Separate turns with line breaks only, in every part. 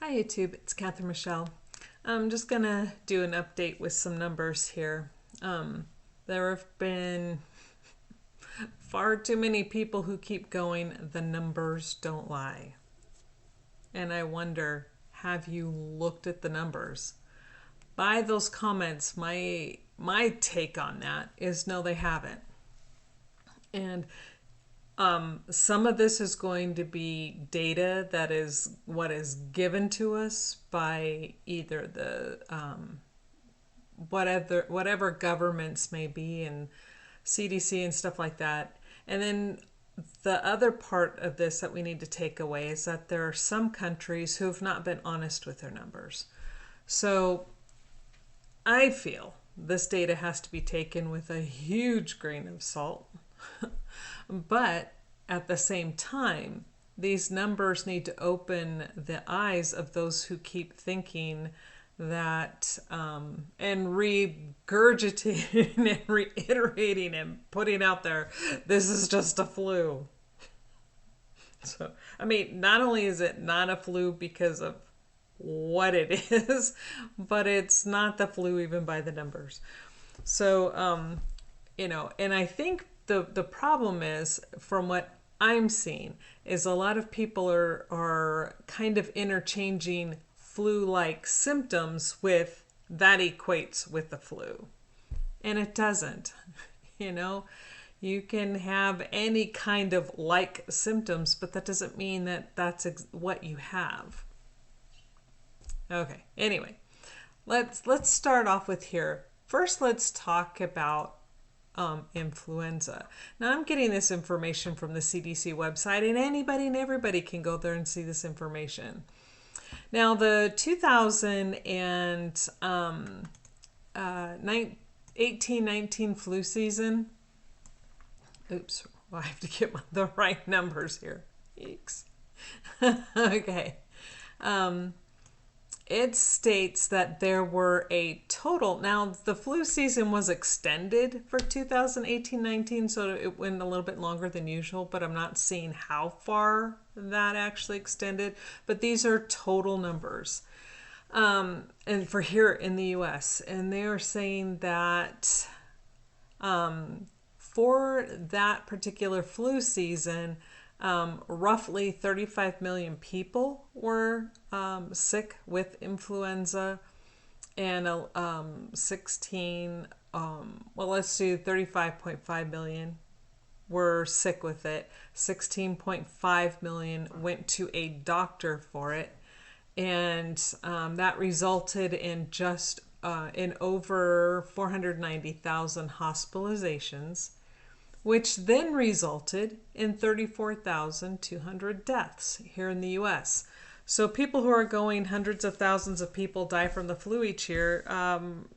Hi YouTube, it's Catherine Michelle. I'm just gonna do an update with some numbers here. There have been far too many people who keep going, the numbers don't lie. And I wonder, have you looked at the numbers? By those comments, my take on that is no, they haven't. And some of this is going to be data that is what is given to us by either the whatever governments may be and CDC and stuff like that. And then the other part of this that we need to take away is that there are some countries who have not been honest with their numbers. So I feel this data has to be taken with a huge grain of salt. But at the same time, these numbers need to open the eyes of those who keep thinking that and regurgitating and reiterating and putting out there, this is just a flu. So, I mean, not only is it not a flu because of what it is, but it's not the flu even by the numbers. So, and I think the problem is, from what I'm seeing, is a lot of people are kind of interchanging flu-like symptoms with that equates with the flu. And it doesn't. You know, you can have any kind of like symptoms, but that doesn't mean that that's what you have. Okay, anyway, let's start off with here. First, let's talk about influenza. Now, I'm getting this information from the CDC website, and anybody and everybody can go there and see this information. Now, the 18-19 flu season, oops, well, I have to get the right numbers here. Eeks. Okay. It states that there were a total, now the flu season was extended for 2018-19, so it went a little bit longer than usual, but I'm not seeing how far that actually extended. But these are total numbers. And for here in the US, and they are saying that for that particular flu season, roughly 35 million people were sick with influenza, and 35.5 million were sick with it. 16.5 million went to a doctor for it, and that resulted in just in over 490,000 hospitalizations, which then resulted in 34,200 deaths here in the US. So people who are going, hundreds of thousands of people die from the flu each year, and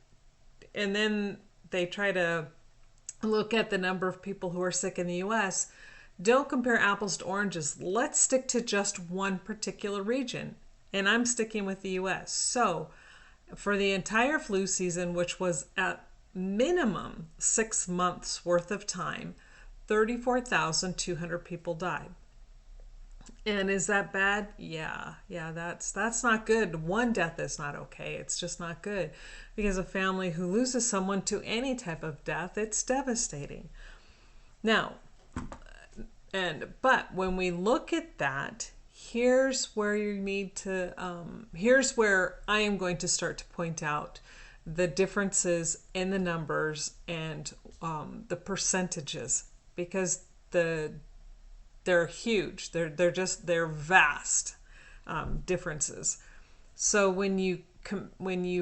then they try to look at the number of people who are sick in the US. Don't compare apples to oranges. Let's stick to just one particular region, and I'm sticking with the US. So for the entire flu season, which was at minimum 6 months worth of time, 34,200 people died. And is that bad? Yeah, that's not good. One death is not okay. It's just not good, because a family who loses someone to any type of death, it's devastating. Now, but when we look at that, here's where you need to here's where I am going to start to point out the differences in the numbers and the percentages, because they're huge. They're vast differences. So when you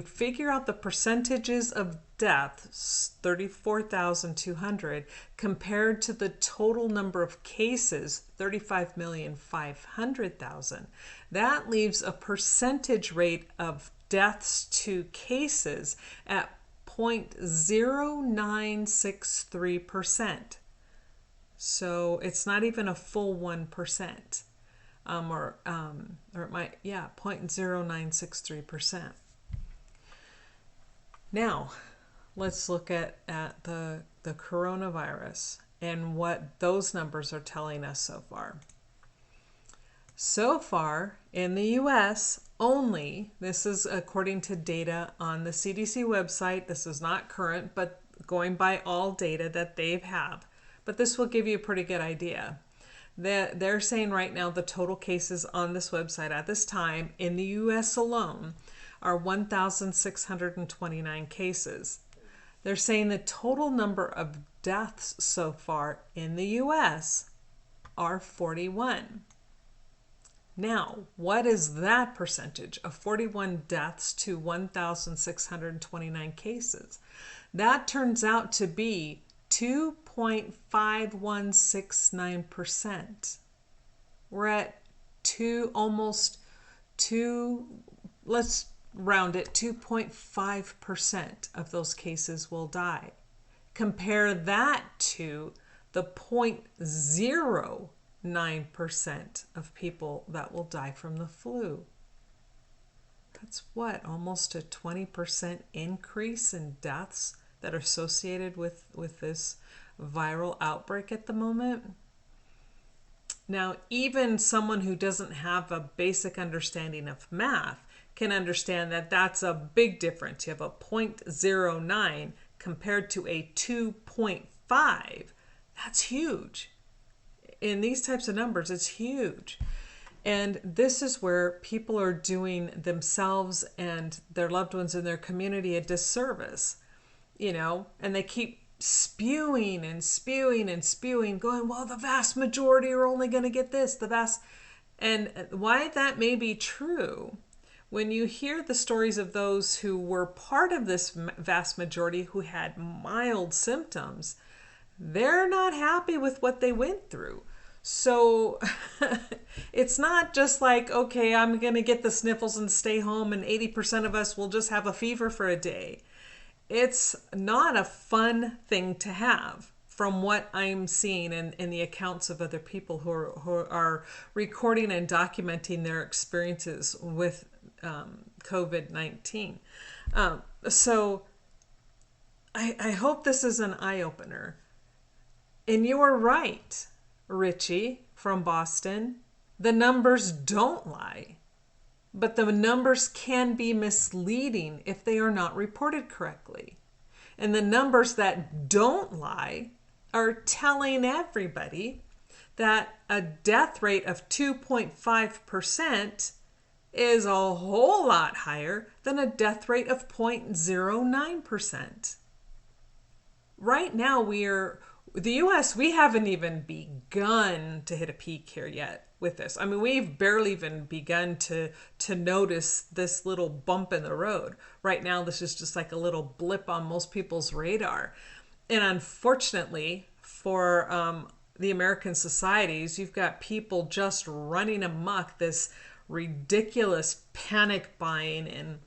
figure out the percentages of deaths, 34,200, compared to the total number of cases, 35,500,000, that leaves a percentage rate of deaths to cases at 0.0963%. So it's not even a full 1%, or it might, 0.0963%. Now, let's look at the coronavirus and what those numbers are telling us so far. So far in the US, only, this is according to data on the CDC website, this is not current, but going by all data that they have, but this will give you a pretty good idea. They're saying right now the total cases on this website at this time in the US alone are 1,629 cases. They're saying the total number of deaths so far in the US are 41. Now, what is that percentage of 41 deaths to 1,629 cases? That turns out to be 2.5169%. We're at almost 2, let's round it, 2.5% of those cases will die. Compare that to the 0.09% of people that will die from the flu. That's what, almost a 20% increase in deaths that are associated with this viral outbreak at the moment. Now, even someone who doesn't have a basic understanding of math can understand that that's a big difference. You have a 0.09 compared to a 2.5. That's huge. In these types of numbers, it's huge. And this is where people are doing themselves and their loved ones in their community a disservice, and they keep spewing and spewing and spewing, going, well, the vast majority are only going to get this, and why that may be true. When you hear the stories of those who were part of this vast majority who had mild symptoms, they're not happy with what they went through. So it's not just like, okay, I'm going to get the sniffles and stay home and 80% of us will just have a fever for a day. It's not a fun thing to have, from what I'm seeing in the accounts of other people who are recording and documenting their experiences with COVID-19. So I hope this is an eye-opener. And you are right, Richie from Boston. The numbers don't lie. But the numbers can be misleading if they are not reported correctly. And the numbers that don't lie are telling everybody that a death rate of 2.5% is a whole lot higher than a death rate of 0.09%. Right now, the US, we haven't even begun to hit a peak here yet with this. I mean, we've barely even begun to notice this little bump in the road. Right now, this is just like a little blip on most people's radar. And unfortunately for the American societies, you've got people just running amok, this ridiculous panic buying and,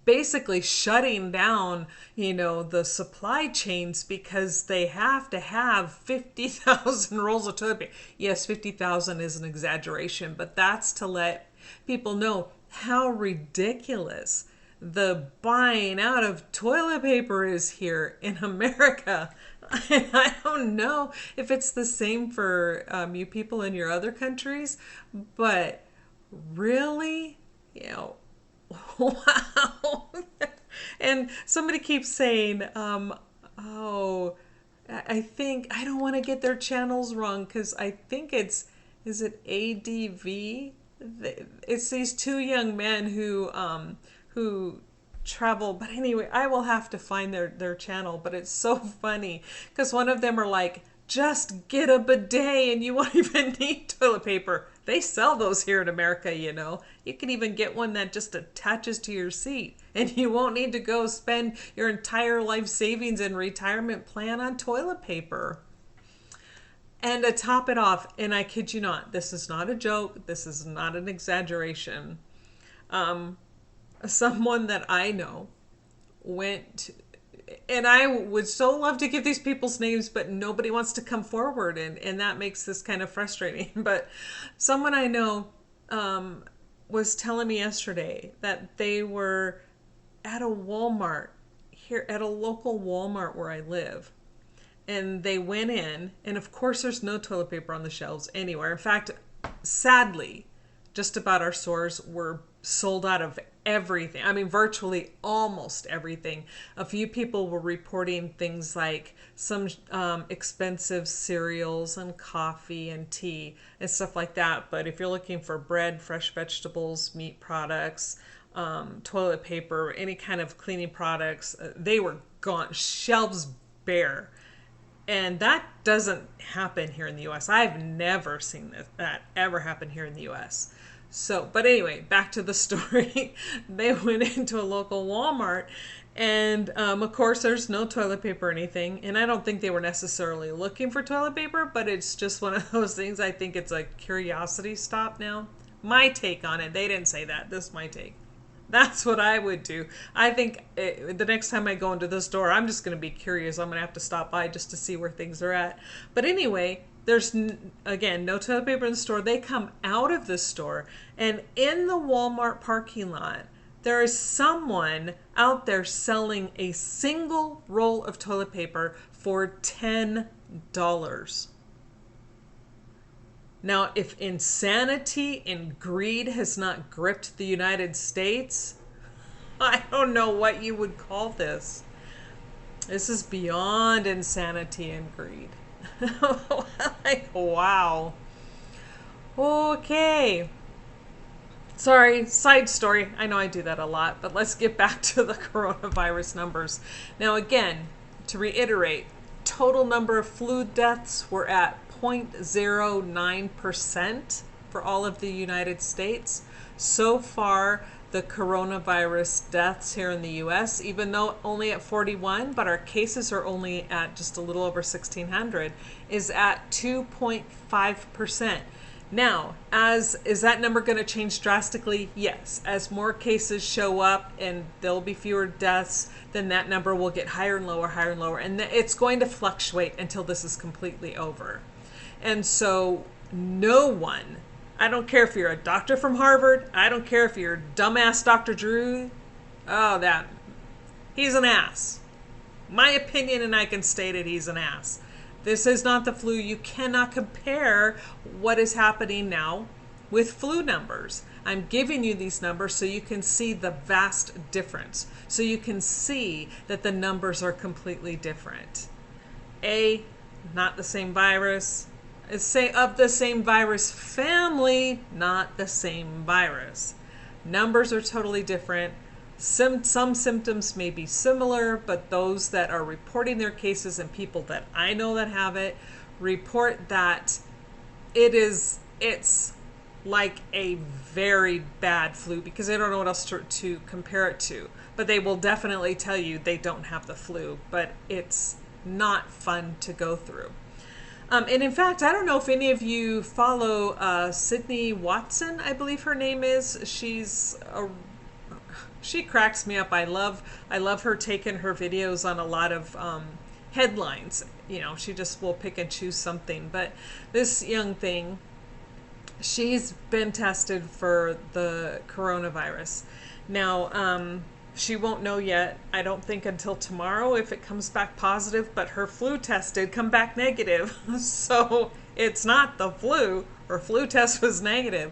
basically shutting down, the supply chains because they have to have 50,000 rolls of toilet paper. Yes, 50,000 is an exaggeration, but that's to let people know how ridiculous the buying out of toilet paper is here in America. I don't know if it's the same for you people in your other countries, but really, wow. And somebody keeps saying, I don't want to get their channels wrong because I think is it ADV? It's these two young men who travel. But anyway, I will have to find their channel. But it's so funny because one of them are like, just get a bidet and you won't even need toilet paper. They sell those here in America, You can even get one that just attaches to your seat and you won't need to go spend your entire life savings and retirement plan on toilet paper. And to top it off, and I kid you not, this is not a joke, this is not an exaggeration. Someone that I know went, and I would so love to give these people's names, but nobody wants to come forward, and that makes this kind of frustrating. But someone I know was telling me yesterday that they were at a Walmart, here at a local Walmart where I live. And they went in, and of course there's no toilet paper on the shelves anywhere. In fact, sadly, just about our stores were sold out of everything. I mean, virtually almost everything. A few people were reporting things like some expensive cereals and coffee and tea and stuff like that. But if you're looking for bread, fresh vegetables, meat products, toilet paper, any kind of cleaning products, they were gone, shelves bare. And that doesn't happen here in the US. I've never seen that ever happen here in the US. So, but anyway, back to the story. They went into a local Walmart, and of course, there's no toilet paper or anything. And I don't think they were necessarily looking for toilet paper, but it's just one of those things. I think it's a curiosity stop now. My take on it. They didn't say that. This is my take. That's what I would do. I think the next time I go into the store, I'm just going to be curious. I'm going to have to stop by just to see where things are at. But anyway, there's, again, no toilet paper in the store. They come out of the store, and in the Walmart parking lot, there is someone out there selling a single roll of toilet paper for $10. Now, if insanity and greed has not gripped the United States, I don't know what you would call this. This is beyond insanity and greed. Like, wow. Okay. Sorry, side story. I know I do that a lot, but let's get back to the coronavirus numbers. Now, again, to reiterate, total number of flu deaths were at 0.09% for all of the United States. So far, the coronavirus deaths here in the US, even though only at 41, but our cases are only at just a little over 1,600, is at 2.5%. Now, is that number going to change drastically? Yes. As more cases show up and there'll be fewer deaths, then that number will get higher and lower, higher and lower. And it's going to fluctuate until this is completely over. And so no one, I don't care if you're a doctor from Harvard, I don't care if you're dumbass Dr. Drew, he's an ass. My opinion, and I can state it, he's an ass. This is not the flu. You cannot compare what is happening now with flu numbers. I'm giving you these numbers so you can see the vast difference. So you can see that the numbers are completely different. Not the same virus. Say of the same virus family, not the same virus. Numbers are totally different. Some symptoms may be similar, but those that are reporting their cases and people that I know that have it report that it's like a very bad flu, because they don't know what else to compare it to. But they will definitely tell you they don't have the flu, but it's not fun to go through. And in fact, I don't know if any of you follow Sydney Watson, I believe her name is. She cracks me up. I love her taking her videos on a lot of headlines. You know, she just will pick and choose something. But this young thing, she's been tested for the coronavirus. Now, she won't know yet, I don't think, until tomorrow if it comes back positive, but her flu test did come back negative. So it's not the flu. Her flu test was negative.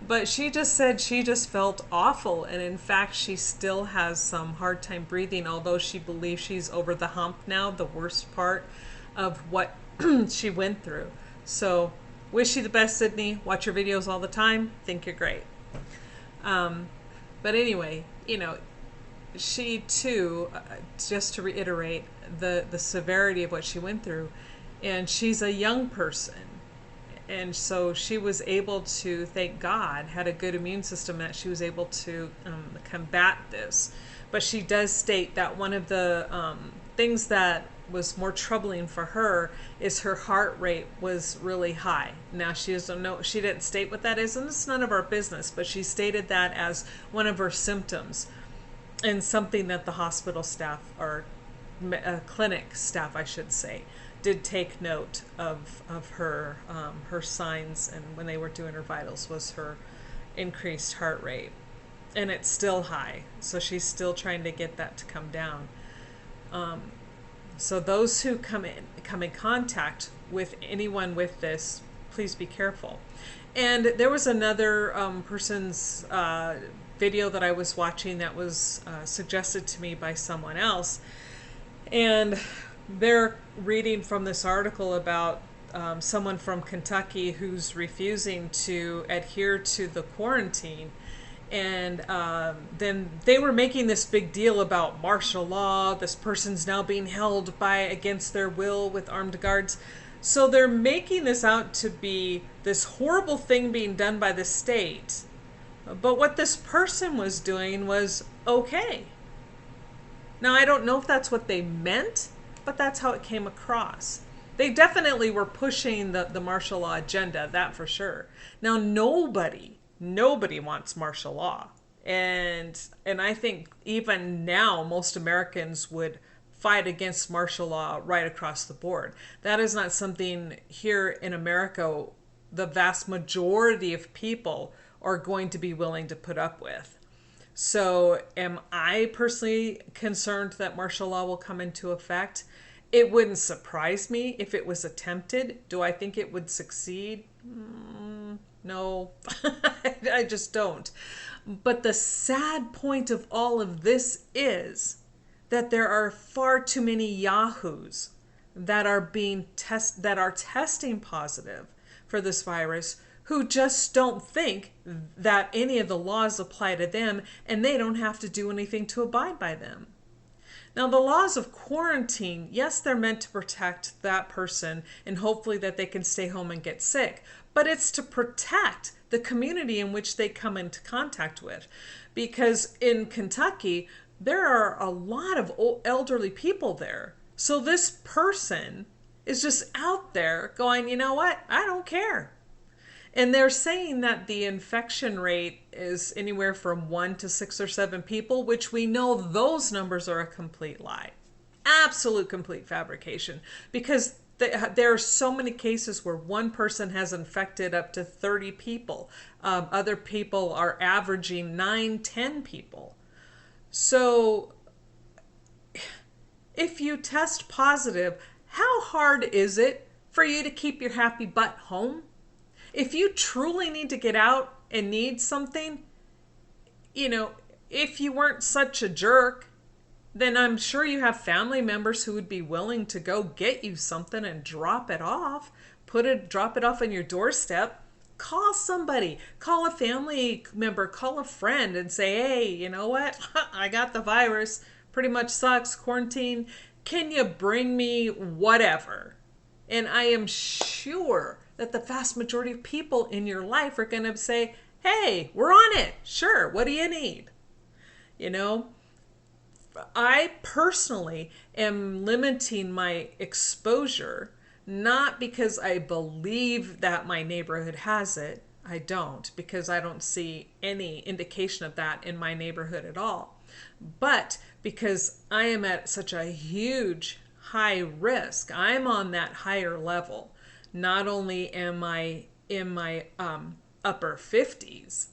But she just said she just felt awful. And in fact, she still has some hard time breathing, although she believes she's over the hump now, the worst part of what she went through. So wish you the best, Sydney. Watch your videos all the time. Think you're great. But anyway, you know, she too, just to reiterate the severity of what she went through, and she's a young person, and so she was able to, thank God, had a good immune system that she was able to combat this. But she does state that one of the things that was more troubling for her is her heart rate was really high. Now she didn't state what that is, and it's none of our business, but she stated that as one of her symptoms. And something that the hospital staff, or clinic staff, I should say, did take note of her signs, and when they were doing her vitals, was her increased heart rate. And it's still high, so she's still trying to get that to come down. So those who come in contact with anyone with this, please be careful. And there was another person's video that I was watching that was suggested to me by someone else. And they're reading from this article about someone from Kentucky who's refusing to adhere to the quarantine. And then they were making this big deal about martial law. This person's now being held by against their will with armed guards. So they're making this out to be this horrible thing being done by the state. But what this person was doing was okay. Now, I don't know if that's what they meant, but that's how it came across. They definitely were pushing the martial law agenda, that for sure. Now, nobody wants martial law. And I think even now, most Americans would fight against martial law right across the board. That is not something here in America the vast majority of people are going to be willing to put up with. So am I personally concerned that martial law will come into effect? It wouldn't surprise me if it was attempted. Do I think it would succeed? No, I just don't. But the sad point of all of this is that there are far too many yahoos that are testing positive for this virus, who just don't think that any of the laws apply to them and they don't have to do anything to abide by them. Now, the laws of quarantine, yes, they're meant to protect that person and hopefully that they can stay home and get sick, but it's to protect the community in which they come into contact with. Because in Kentucky, there are a lot of elderly people there. So this person is just out there going, you know what? I don't care. And they're saying that the infection rate is anywhere from 1 to 6 or 7 people, which we know those numbers are a complete lie. Absolute complete fabrication. Because there are so many cases where one person has infected up to 30 people. Other people are averaging 9, 10 people. So if you test positive, how hard is it for you to keep your happy butt home? If you truly need to get out and need something, if you weren't such a jerk, then I'm sure you have family members who would be willing to go get you something and drop it off. Drop it off on your doorstep. Call somebody, call a family member, call a friend and say, hey, you know what? I got the virus. Pretty much sucks. Quarantine. Can you bring me whatever? And I am sure that the vast majority of people in your life are going to say, hey, we're on it. Sure. What do you need? I personally am limiting my exposure, not because I believe that my neighborhood has it. I don't, because I don't see any indication of that in my neighborhood at all. But because I am at such a huge high risk, I'm on that higher level. Not only am I in my upper 50s,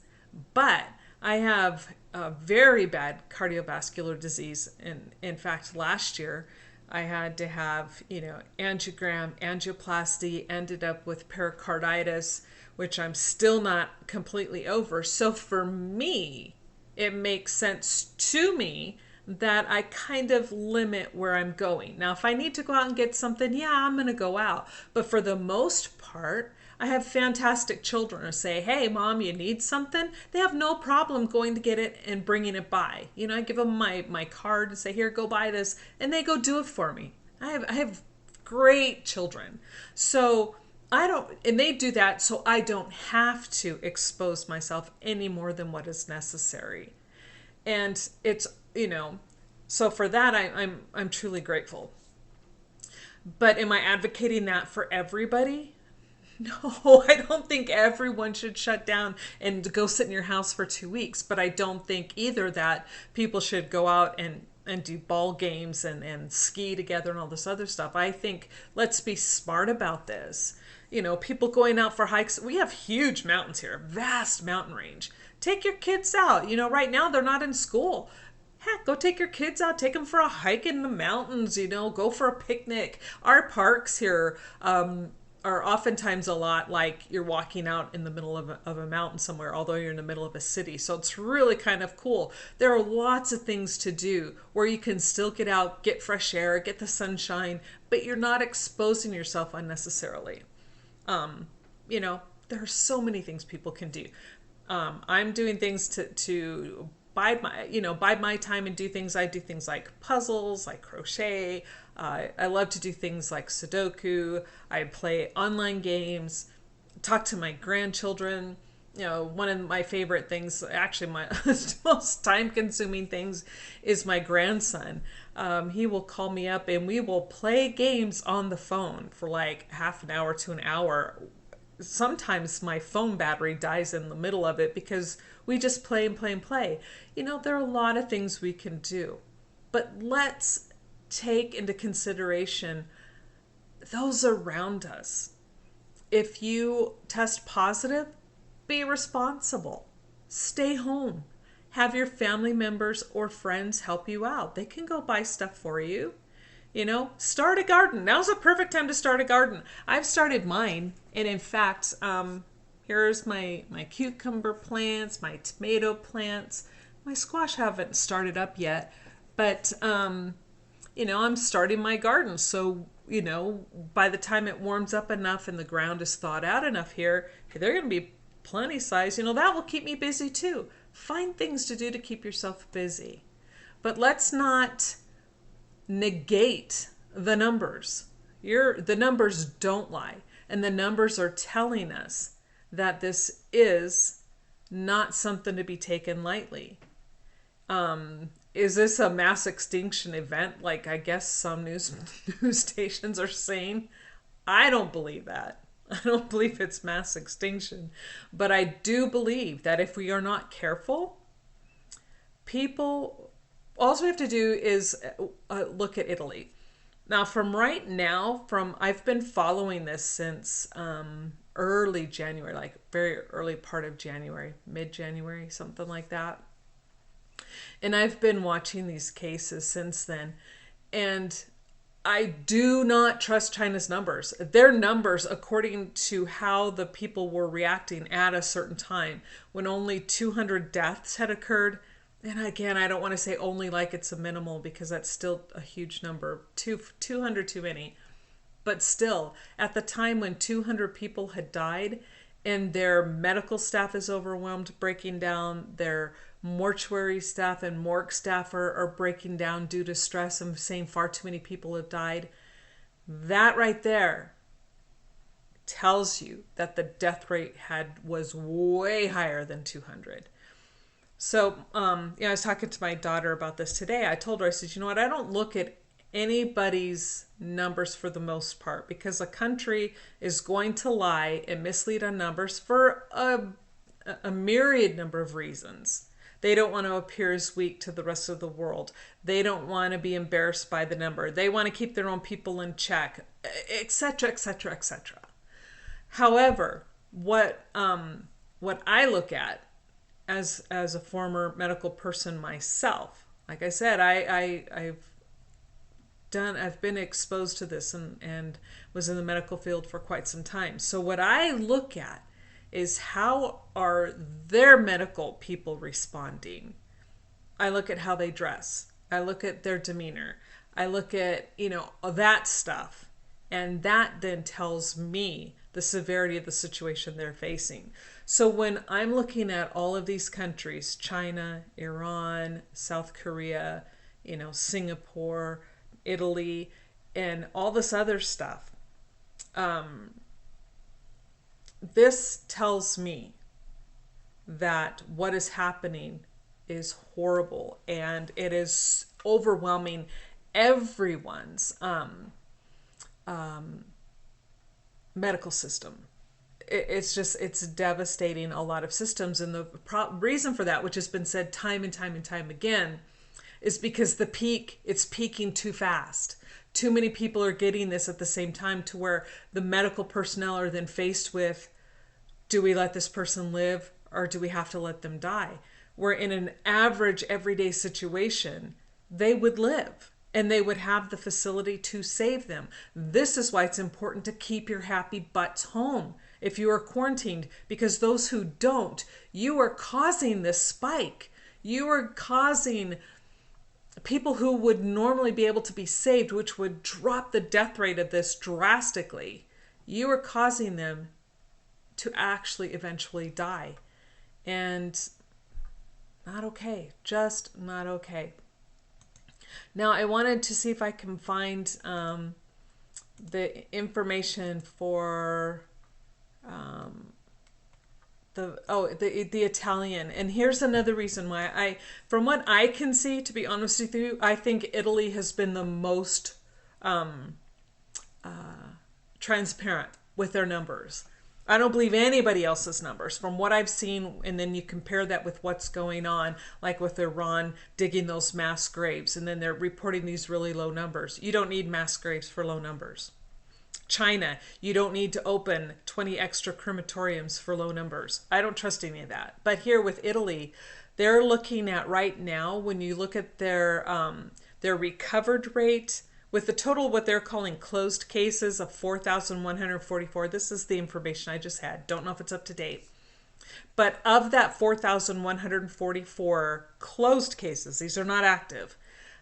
but I have a very bad cardiovascular disease. And in fact, last year I had to have, angiogram, angioplasty, ended up with pericarditis, which I'm still not completely over. So for me, it makes sense to me that I kind of limit where I'm going. Now, if I need to go out and get something, yeah, I'm going to go out. But for the most part, I have fantastic children who say, hey, Mom, you need something? They have no problem going to get it and bringing it by. I give them my card and say, here, go buy this. And they go do it for me. I have great children. So and they do that so I don't have to expose myself any more than what is necessary. And it's, so for that, I'm truly grateful. But am I advocating that for everybody? No, I don't think everyone should shut down and go sit in your house for 2 weeks. But I don't think either that people should go out and do ball games and ski together and all this other stuff. I think let's be smart about this. People going out for hikes. We have huge mountains here, vast mountain range. Take your kids out. Right now they're not in school. Heck, go take your kids out, take them for a hike in the mountains, go for a picnic. Our parks here, are oftentimes a lot like you're walking out in the middle of a mountain somewhere, although you're in the middle of a city. So it's really kind of cool. There are lots of things to do where you can still get out, get fresh air, get the sunshine, but you're not exposing yourself unnecessarily. You know, there are so many things people can do. I'm doing things to bide my time and do things. I do things like puzzles, like crochet. I love to do things like Sudoku. I play online games, talk to my grandchildren. You know, one of my favorite things, actually my most time consuming things, is my grandson. He will call me up and we will play games on the phone for like half an hour to an hour. Sometimes my phone battery dies in the middle of it because we just play and play and play. You know, there are a lot of things we can do, but let's take into consideration those around us. If you test positive, be responsible. Stay home. Have your family members or friends help you out. They can go buy stuff for you. You know, start a garden. Now's a perfect time to start a garden. I've started mine, and in fact, here's my cucumber plants, my tomato plants. My squash haven't started up yet, but you know, I'm starting my garden. So, you know, by the time it warms up enough and the ground is thawed out enough here, they're going to be plenty size. You know, that will keep me busy too. Find things to do to keep yourself busy. But let's not negate the numbers. The numbers don't lie. And the numbers are telling us that this is not something to be taken lightly. Is this a mass extinction event like I guess some news stations are saying? I don't believe that. I don't believe it's mass extinction. But I do believe that if we are not careful, all we have to do is look at Italy. Now, I've been following this since early January, like very early part of January, mid-January, something like that. And I've been watching these cases since then. And I do not trust China's numbers. Their numbers, according to how the people were reacting at a certain time, when only 200 deaths had occurred. And again, I don't want to say only like it's a minimal because that's still a huge number. 200 too many. But still, at the time when 200 people had died and their medical staff is overwhelmed, breaking down, their mortuary staff and morgue staff are breaking down due to stress and saying far too many people have died, that right there tells you that the death rate was way higher than 200. So, I was talking to my daughter about this today. I told her, I said, you know what, I don't look at anybody's numbers for the most part because a country is going to lie and mislead on numbers for a myriad number of reasons. They don't want to appear as weak to the rest of the world. They don't want to be embarrassed by the number. They want to keep their own people in check, etc., etc., etc. However, what I look at as a former medical person myself, like I said, I've been exposed to this and was in the medical field for quite some time. So what I look at is how are their medical people responding. I look at how they dress. I look at their demeanor. I look at, that stuff. And that then tells me the severity of the situation they're facing. So when I'm looking at all of these countries, China, Iran, South Korea, Singapore, Italy, and all this other stuff, this tells me that what is happening is horrible and it is overwhelming everyone's medical system. It's devastating a lot of systems. And the reason for that, which has been said time and time and time again, is because it's peaking too fast. Too many people are getting this at the same time to where the medical personnel are then faced with, do we let this person live or do we have to let them die? Where in an average everyday situation, they would live. and they would have the facility to save them. This is why it's important to keep your happy butts home if you are quarantined, because those who don't, you are causing this spike. You are causing people who would normally be able to be saved, which would drop the death rate of this drastically. You are causing them to actually eventually die. And not okay. Just not okay. Now, I wanted to see if I can find the information for the Italian. And here's another reason why from what I can see, to be honest with you, I think Italy has been the most transparent with their numbers. I don't believe anybody else's numbers from what I've seen. And then you compare that with what's going on, like with Iran digging those mass graves, and then they're reporting these really low numbers. You don't need mass graves for low numbers. China, you don't need to open 20 extra crematoriums for low numbers. I don't trust any of that. But here with Italy, they're looking at right now, when you look at their recovered rate, with the total what they're calling closed cases of 4,144. This is the information I just had. Don't know if it's up to date. But of that 4,144 closed cases, these are not active,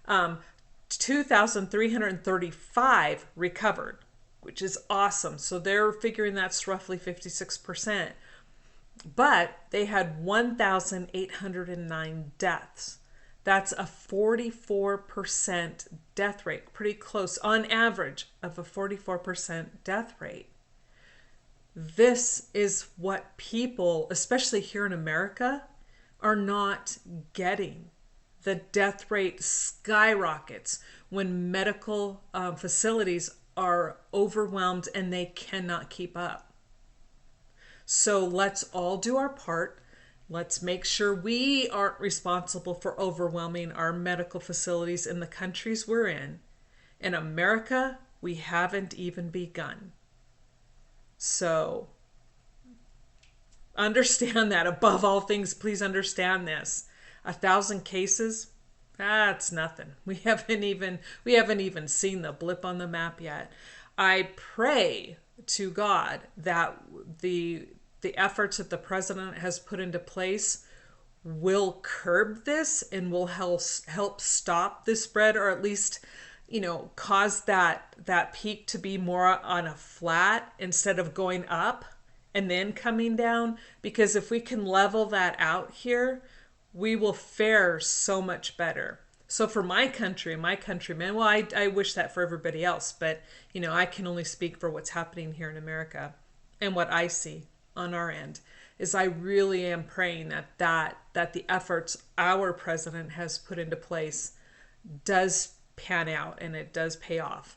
2,335 recovered, which is awesome. So they're figuring that's roughly 56%. But they had 1,809 deaths. That's a 44% death rate, pretty close on average of a 44% death rate. This is what people, especially here in America, are not getting. The death rate skyrockets when medical facilities are overwhelmed and they cannot keep up. So let's all do our part. Let's make sure we aren't responsible for overwhelming our medical facilities in the countries we're in. In America, we haven't even begun. So understand that. Above all things, please understand this. 1,000 cases, that's nothing. We haven't even seen the blip on the map yet. I pray to God that the efforts that the president has put into place will curb this and will help stop the spread, or at least, cause that peak to be more on a flat instead of going up and then coming down. Because if we can level that out here, we will fare so much better. So for my countrymen, well, I wish that for everybody else, but I can only speak for what's happening here in America and what I see on our end. Is I really am praying that the efforts our president has put into place does pan out and it does pay off.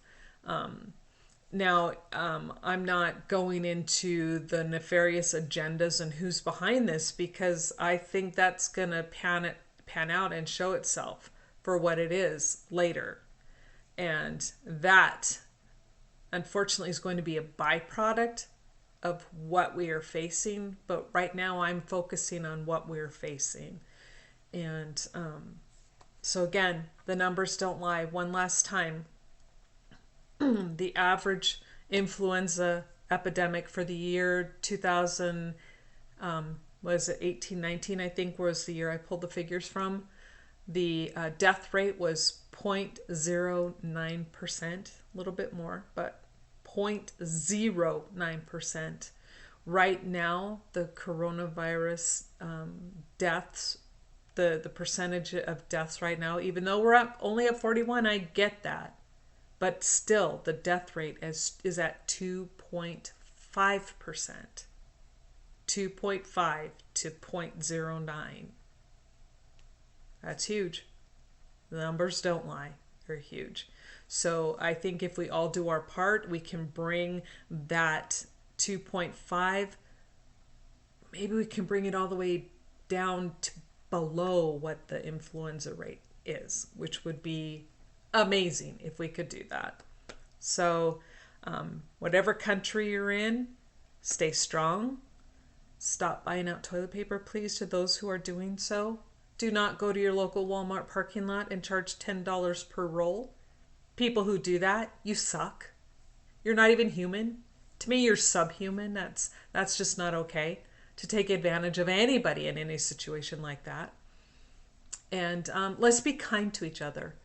Now, I'm not going into the nefarious agendas and who's behind this, because I think that's going to pan out and show itself for what it is later. And that, unfortunately, is going to be a byproduct of what we are facing. But right now I'm focusing on what we're facing. And so again, the numbers don't lie. One last time, the average influenza epidemic for the year 2000, was it 1819, I think was the year I pulled the figures from. The death rate was 0.09%, a little bit more, but 0.09%. Right now, the coronavirus deaths, the percentage of deaths right now, even though we're only at 41, I get that. But still, the death rate is at 2.5%. 2.5 to 0.09. That's huge. The numbers don't lie. They're huge. So I think if we all do our part, we can bring that 2.5, maybe we can bring it all the way down to below what the influenza rate is, which would be amazing if we could do that. So whatever country you're in, stay strong. Stop buying out toilet paper, please, to those who are doing so. Do not go to your local Walmart parking lot and charge $10 per roll. People who do that, you suck. You're not even human. To me, you're subhuman. That's just not okay to take advantage of anybody in any situation like that. And let's be kind to each other.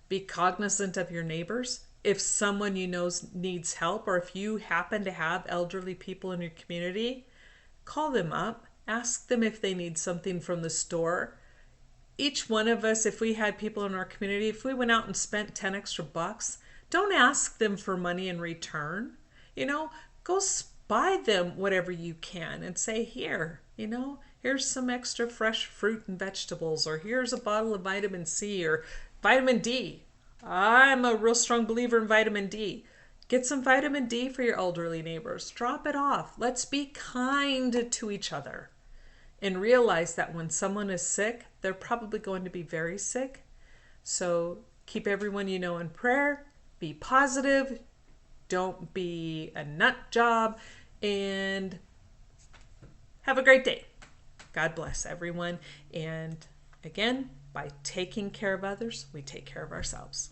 Be cognizant of your neighbors. If someone you know needs help, or if you happen to have elderly people in your community, call them up. Ask them if they need something from the store. Each one of us, if we had people in our community, if we went out and spent 10 extra bucks, don't ask them for money in return. Go buy them whatever you can and say, here's some extra fresh fruit and vegetables, or here's a bottle of vitamin C or vitamin D. I'm a real strong believer in vitamin D. Get some vitamin D for your elderly neighbors. Drop it off. Let's be kind to each other and realize that when someone is sick, they're probably going to be very sick. So keep everyone you know in prayer. Be positive. Don't be a nut job. And have a great day. God bless everyone. And again, by taking care of others, we take care of ourselves.